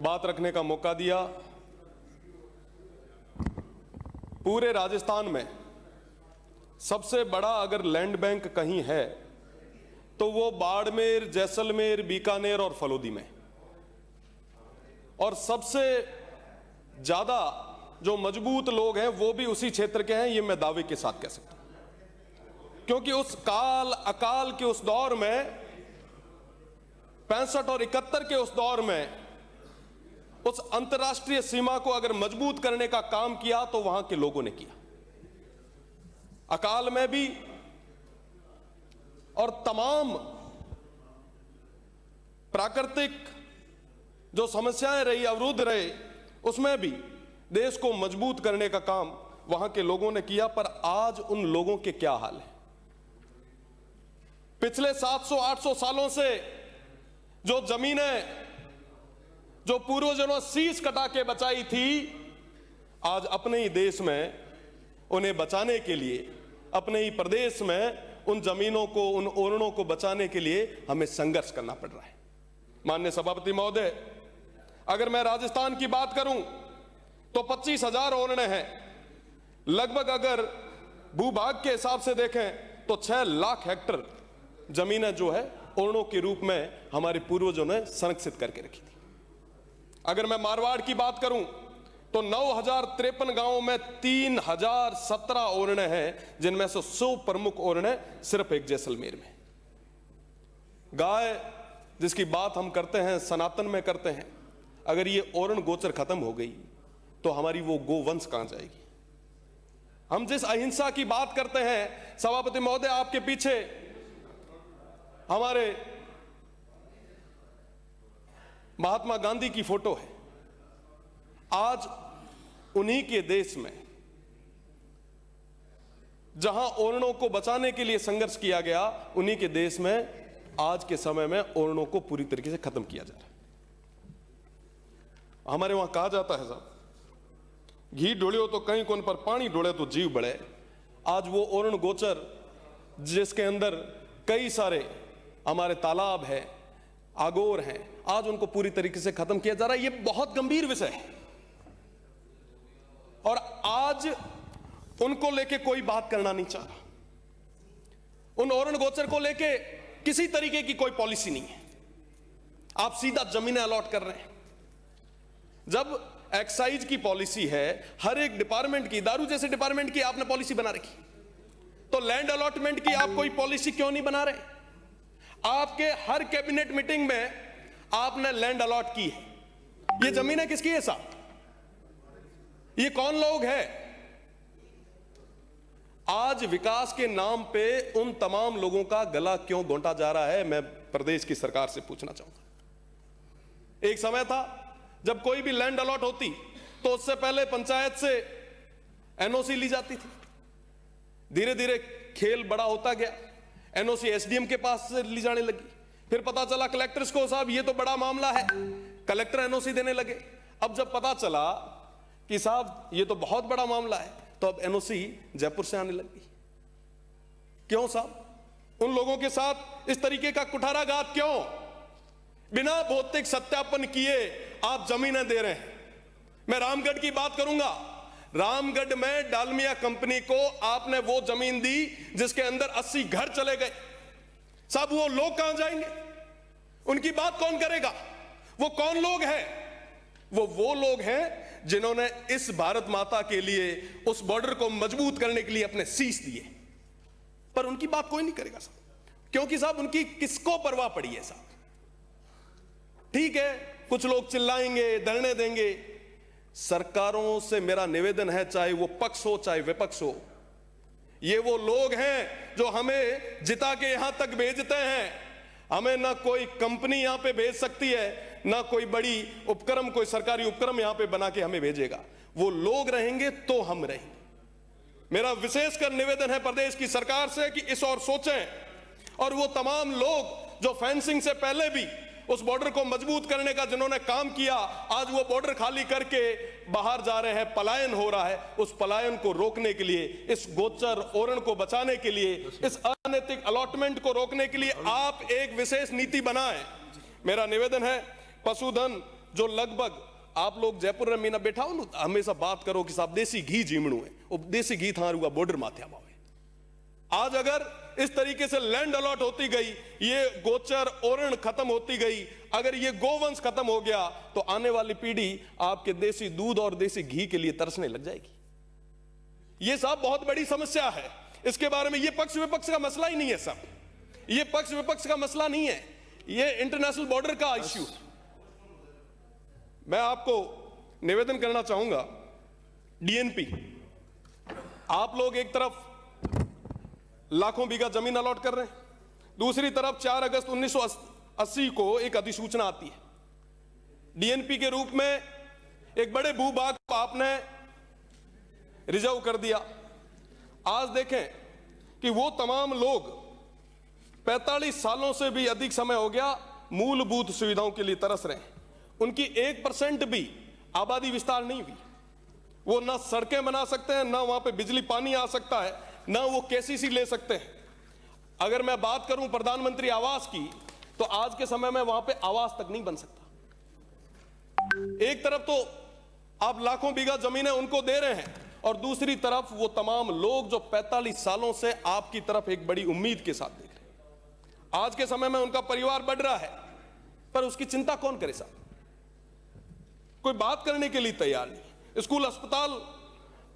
बात रखने का मौका दिया। पूरे राजस्थान में सबसे बड़ा अगर लैंड बैंक कहीं है तो वो बाड़मेर, जैसलमेर, बीकानेर और फलोदी में। और सबसे ज्यादा जो मजबूत लोग हैं वो भी उसी क्षेत्र के हैं, ये मैं दावे के साथ कह सकता हूं। क्योंकि उस काल अकाल के उस दौर में 65 और 71 के उस दौर में उस अंतर्राष्ट्रीय सीमा को अगर मजबूत करने का काम किया तो वहां के लोगों ने किया। अकाल में भी और तमाम प्राकृतिक जो समस्याएं रही, अवरुद्ध रहे, उसमें भी देश को मजबूत करने का काम वहां के लोगों ने किया। पर आज उन लोगों के क्या हाल है? पिछले 700-800 सालों से जो जमीनें जो पूर्वजों ने शीश कटा के बचाई थी, आज अपने ही देश में उन्हें बचाने के लिए, अपने ही प्रदेश में उन जमीनों को, उन ओरणों को बचाने के लिए हमें संघर्ष करना पड़ रहा है। माननीय सभापति महोदय, अगर मैं राजस्थान की बात करूं तो 25,000 ओरणे हैं। लगभग अगर भूभाग के हिसाब से देखें तो 6 लाख हेक्टर जमीनें जो है ओरणों के रूप में हमारे पूर्वजों ने संरक्षित करके रखी थी। अगर मैं मारवाड़ की बात करूं तो 9,053 गांवों में 3,017 ओरणे हैं, जिनमें से 100 प्रमुख ओरणे सिर्फ एक जैसलमेर में। गाय जिसकी बात हम करते हैं, सनातन में करते हैं, अगर ये ओरण गोचर खत्म हो गई तो हमारी वो गोवंश कहां जाएगी? हम जिस अहिंसा की बात करते हैं, सभापति महोदय आपके पीछे हमारे महात्मा गांधी की फोटो है। आज उन्हीं के देश में जहां ओरणों को बचाने के लिए संघर्ष किया गया, उन्हीं के देश में आज के समय में ओरणों को पूरी तरीके से खत्म किया जा रहा है। हमारे वहां कहा जाता है साहब, घी डोलियो तो कहीं कोन पर पानी डोले तो जीव बढ़े। आज वो ओरण गोचर जिसके अंदर कई सारे हमारे तालाब है, आगोर हैं, आज उनको पूरी तरीके से खत्म किया जा रहा है। ये बहुत गंभीर विषय है और आज उनको लेके कोई बात करना नहीं चाह रहा। उन ओरण गोचर को लेके किसी तरीके की कोई पॉलिसी नहीं है। आप सीधा जमीनें अलॉट कर रहे हैं। जब एक्साइज की पॉलिसी है, हर एक डिपार्टमेंट की, दारू जैसे डिपार्टमेंट की आपने पॉलिसी बना रखी, तो लैंड अलॉटमेंट की आप कोई पॉलिसी क्यों नहीं बना रहे? आपके हर कैबिनेट मीटिंग में आपने लैंड अलॉट की है। ये जमीनें किसकी है साहब? ये कौन लोग हैं? आज विकास के नाम पे उन तमाम लोगों का गला क्यों घोंटा जा रहा है, मैं प्रदेश की सरकार से पूछना चाहूंगा। एक समय था जब कोई भी लैंड अलॉट होती तो उससे पहले पंचायत से एनओसी ली जाती थी। धीरे धीरे खेल बड़ा होता गया, एनओसी एसडीएम के पास से ली जाने लगी। फिर पता चला कलेक्टर्स को, साहब ये तो बड़ा मामला है, कलेक्टर एनओसी देने लगे। अब जब पता चला कि साहब ये तो बहुत बड़ा मामला है, तो अब एनओसी जयपुर से आने लगी। क्यों साहब? उन लोगों के साथ इस तरीके का कुठाराघात क्यों? बिना भौतिक सत्यापन किए आप जमीनें दे रहे हैं। मैं रामगढ़ की बात करूंगा। रामगढ़ में डालमिया कंपनी को आपने वो जमीन दी जिसके अंदर 80 घर चले गए। साहब वो लोग कहां जाएंगे? उनकी बात कौन करेगा? वो कौन लोग हैं? वो लोग हैं जिन्होंने इस भारत माता के लिए, उस बॉर्डर को मजबूत करने के लिए अपने शीश दिए, पर उनकी बात कोई नहीं करेगा साहब। क्योंकि साहब उनकी किसको परवाह पड़ी है साहब? ठीक है, कुछ लोग चिल्लाएंगे, धरने देंगे। सरकारों से मेरा निवेदन है, चाहे वो पक्ष हो चाहे विपक्ष हो, ये वो लोग हैं जो हमें जिता के यहां तक भेजते हैं। हमें ना कोई कंपनी यहां पे भेज सकती है, ना कोई बड़ी उपक्रम, कोई सरकारी उपक्रम यहां पे बना के हमें भेजेगा। वो लोग रहेंगे तो हम रहेंगे। मेरा विशेषकर निवेदन है प्रदेश की सरकार से कि इस और सोचें। और वो तमाम लोग जो फेंसिंग से पहले भी उस बॉर्डर को मजबूत करने का जिन्होंने काम किया, आज वो बॉर्डर खाली करके बाहर जा रहे हैं, पलायन हो रहा है। उस पलायन को रोकने के लिए, इस गोचर ओरण को बचाने के लिए, इस अनैतिक अलॉटमेंट को रोकने के लिए आप एक विशेष नीति बनाएं। मेरा निवेदन है, पशुधन जो लगभग आप लोग जयपुर में मीना बैठा हो ना, हमेशा बात करो कि साहब देसी घी जीमणु है, वो देसी घी थारूगा बॉर्डर माथे आवा। आज अगर इस तरीके से लैंड अलॉट होती गई, ये गोचर ओरण खत्म होती गई, अगर ये गोवंश खत्म हो गया, तो आने वाली पीढ़ी आपके देसी दूध और देसी घी के लिए तरसने लग जाएगी। ये साहब बहुत बड़ी समस्या है। इसके बारे में ये पक्ष विपक्ष का मसला ही नहीं है साहब, ये पक्ष विपक्ष का मसला नहीं है, ये इंटरनेशनल बॉर्डर का इश्यू। मैं आपको निवेदन करना चाहूंगा, डीएनपी, आप लोग एक तरफ लाखों बीघा जमीन अलॉट कर रहे हैं, दूसरी तरफ 4 अगस्त 1980 को एक अधिसूचना आती है, डीएनपी के रूप में एक बड़े भूभाग को आपने रिजर्व कर दिया। आज देखें कि वो तमाम लोग 45 सालों से भी अधिक समय हो गया मूलभूत सुविधाओं के लिए तरस रहे हैं, उनकी 1% भी आबादी विस्तार नहीं हुई। वो ना सड़कें बना सकते हैं, ना वहां पे बिजली पानी आ सकता है, ना वो केसीसी ले सकते हैं। अगर मैं बात करूं प्रधानमंत्री आवास की, तो आज के समय में वहां पे आवास तक नहीं बन सकता। एक तरफ तो आप लाखों बीघा जमीनें उनको दे रहे हैं, और दूसरी तरफ वो तमाम लोग जो 45 सालों से आपकी तरफ एक बड़ी उम्मीद के साथ देख रहे हैं। आज के समय में उनका परिवार बढ़ रहा है, पर उसकी चिंता कौन करे साहब? कोई बात करने के लिए तैयार नहीं। स्कूल, अस्पताल,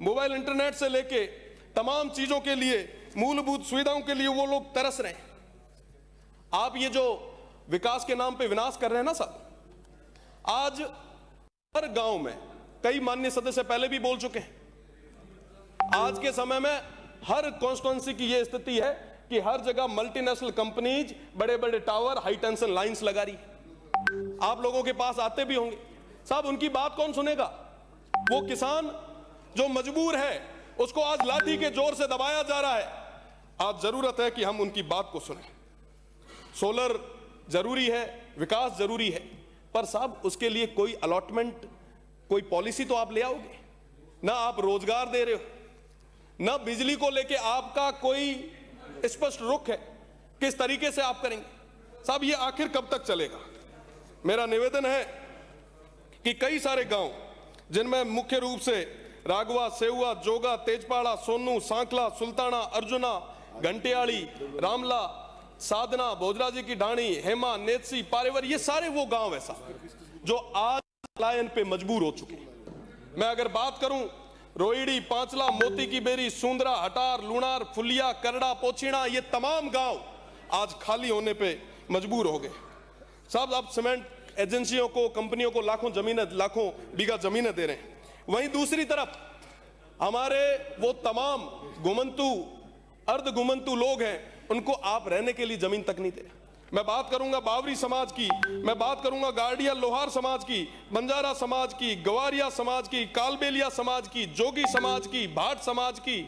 मोबाइल, इंटरनेट से लेके तमाम चीजों के लिए, मूलभूत सुविधाओं के लिए वो लोग तरस रहे हैं। आप ये जो विकास के नाम पे विनाश कर रहे हैं ना साहब, आज हर गांव में, कई माननीय सदस्य पहले भी बोल चुके हैं, आज के समय में हर कॉन्स्टिट्यूंसी की ये स्थिति है कि हर जगह मल्टीनेशनल कंपनीज बड़े बड़े टावर, हाई टेंशन लाइंस लगा रही। आप लोगों के पास आते भी होंगे साहब, उनकी बात कौन सुनेगा? वो किसान जो मजबूर है, उसको आज लाठी के जोर से दबाया जा रहा है। आज जरूरत है कि हम उनकी बात को सुने। सोलर जरूरी है, विकास जरूरी है, पर साहब उसके लिए कोई अलॉटमेंट, कोई पॉलिसी तो आप ले आओगे ना। आप रोजगार दे रहे हो ना, बिजली को लेके आपका कोई स्पष्ट रुख है, किस तरीके से आप करेंगे साहब? ये आखिर कब तक चलेगा? मेरा निवेदन है कि कई सारे गांव, जिनमें मुख्य रूप से रागवा, सेहुआ, जोगा, तेजपाड़ा, सोनू, सांखला, सुल्ताना, अर्जुना, घंटियाड़ी, रामला, साधना, भोजराजी की ढाणी, हेमा, नेतसी, पारेवर, ये सारे वो गांव ऐसा जो आज पलायन पे मजबूर हो चुके हैं। मैं अगर बात करूं, रोहिड़ी, पांचला, मोती की बेरी, सुंदरा, हटार, लुणार, फुलिया, करड़ा, पोछीना, ये तमाम गांव आज खाली होने पे मजबूर हो गए साहब। अब सीमेंट एजेंसियों को, कंपनियों को लाखों बीघा जमीनें दे रहे हैं। वहीं दूसरी तरफ हमारे वो तमाम घुमंतु, अर्ध घुमंतु लोग हैं, उनको आप रहने के लिए जमीन तक नहीं दे रहे। मैं बात करूंगा बावरी समाज की, मैं बात करूंगा गार्डिया लोहार समाज की, बंजारा समाज की, गवारिया समाज की, कालबेलिया समाज की, जोगी समाज की, भाट समाज की,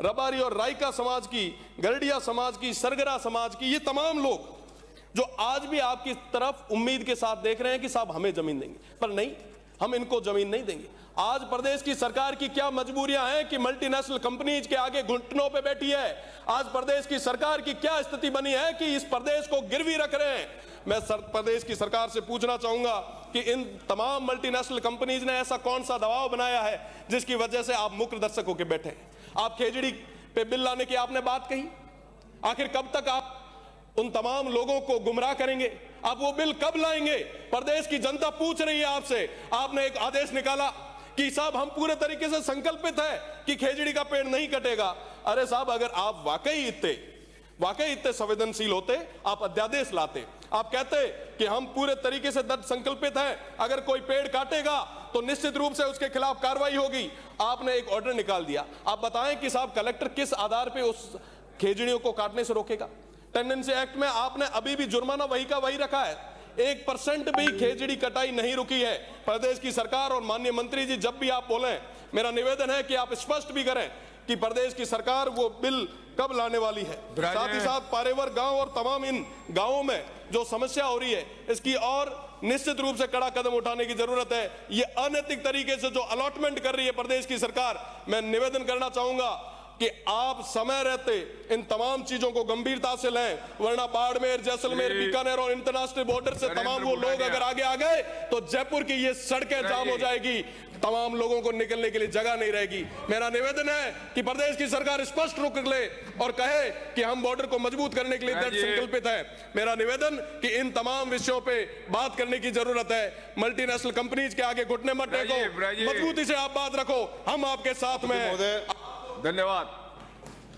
रबारी और रायका समाज की, गरडिया समाज की, सरगरा समाज की। ये तमाम लोग जो आज भी आपकी तरफ उम्मीद के साथ देख रहे हैं कि साहब हमें जमीन देंगे, पर नहीं, हम इनको जमीन नहीं देंगे। आज प्रदेश की सरकार की क्या मजबूरियां हैं कि मल्टीनेशनल कंपनीज के आगे घुटनों पे बैठी है। आज प्रदेश की सरकार की क्या स्थिति बनी है कि इस प्रदेश को गिरवी रख रहे हैं। मैं प्रदेश की सरकार से पूछना चाहूंगा कि इन तमाम मल्टीनेशनल कंपनीज ने ऐसा कौन सा दबाव बनाया है जिसकी वजह से आप मुख्य दर्शक होकर बैठे हैं। आप खेजड़ी पे बिल लाने की आपने बात कही, आखिर कब तक आप उन तमाम लोगों को गुमराह करेंगे? आप वो बिल कब लाएंगे? प्रदेश की जनता पूछ रही है आपसे। आपने एक आदेश निकाला कि साहब हम पूरे तरीके से संकल्पित है कि खेजड़ी का पेड़ नहीं कटेगा। अरे साहब, अगर आप वाकई इतने संवेदनशील होते, आप अध्यादेश लाते, आप कहते कि हम पूरे तरीके से दृढ़ संकल्पित हैं, अगर कोई पेड़ काटेगा तो निश्चित रूप से उसके खिलाफ कार्रवाई होगी। आपने एक ऑर्डर निकाल दिया। आप बताएं कि साहब कलेक्टर किस आधार पर उस खेजड़ियों को काटने से रोकेगा? टेंडेंसी एक्ट में आपने अभी भी जुर्माना वही का वही रखा है। 1% भी खेजड़ी कटाई नहीं रुकी है। प्रदेश की सरकार और माननीय मंत्री जी, जब भी आप बोलें, मेरा निवेदन है कि आप स्पष्ट भी करें कि प्रदेश की सरकार वो बिल कब लाने वाली है। साथ ही साथ पारेवर गांव और तमाम इन गांवों में जो समस्या हो रही है, इसकी और निश्चित रूप से कड़ा कदम उठाने की जरूरत है। ये अनैतिक तरीके से जो अलॉटमेंट कर रही है प्रदेश की सरकार, मैं निवेदन करना चाहूंगा कि आप समय रहते इन तमाम चीजों को गंभीरता से लें, वरना बाड़मेर, जैसलमेर, बीकानेर और इंटरनेशनल बॉर्डर से तमाम वो लोग अगर आगे आ गए तो जयपुर की ये सड़कें जाम हो जाएगी, तमाम लोगों को निकलने के लिए जगह नहीं रहेगी। मेरा निवेदन है कि प्रदेश की सरकार स्पष्ट रुख ले और कहे कि हम बॉर्डर को मजबूत करने के लिए दृढ़ संकल्पित है। मेरा निवेदन कि इन तमाम विषयों पे बात करने की जरूरत है। मल्टीनेशनल कंपनीज के आगे घुटने मत टेको, मजबूती से आप बात रखो, हम आपके साथ में हैं। धन्यवाद।